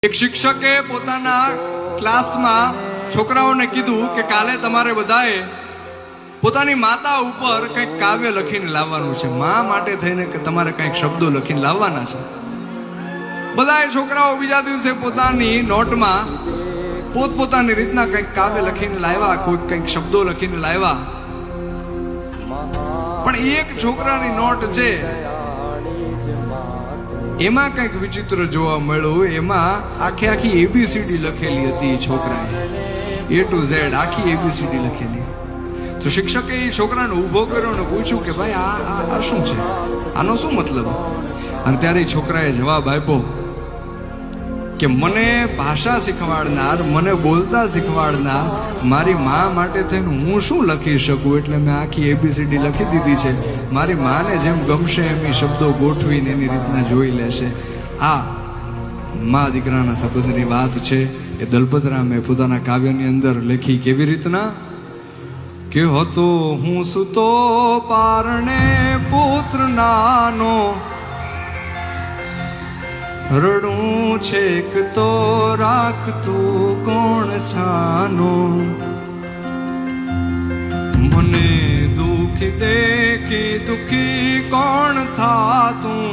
એક શિક્ષકે પોતાના ક્લાસમાં છોકરાઓને કીધું કે કાલે તમારે બધાએ પોતાની માતા ઉપર કંઈક કાવ્ય લખીને લાવવાનું છે, મા માટે થઈને કે તમારે કંઈક શબ્દો લખીને લાવવાના છે. બધાએ છોકરાઓ બીજા દિવસે પોતાની નોટમાં પોતપોતાની રીતના કંઈક કાવ્ય લખીને લાવ્યા, કોઈ કંઈક શબ્દો લખીને લાવ્યા. પણ એક છોકરાની નોટ છે એમાં કંઈક વિચિત્ર જોવા મળ્યું. એમાં આખી એબીસીડી લખેલી હતી. છોકરાએ A to Z આખી એબીસીડી લખેલી. તો શિક્ષકે એ છોકરાને ઊભો કર્યો ને પૂછ્યું કે ભાઈ આ શું છે, આનો શું મતલબ? અને ત્યારે એ છોકરાએ જવાબ આપ્યો કે મને ભાષા શીખવાડનાર, મને બોલતા શીખવાડનાર મારી મા માટે થઈને હું શું લખી શકું, એટલે મેં આખી એબીસીડી લખી દીધી છે. મારી માને જેમ ગમશે એમ એ શબ્દો ગોઠવીને એની રીતના જોઈ લેશે. આ મા દીકરાના સંબંધની વાત છે. એ દલપતરામે પોતાના કાવ્યની અંદર લખી. કેવી રીતના કે હતો હું સુતો પારણે પુત્ર નાનો, રડું છેક તો રાખતું કોણ છાનો, મને દુખી દેખી દુખી કોણ થાતું,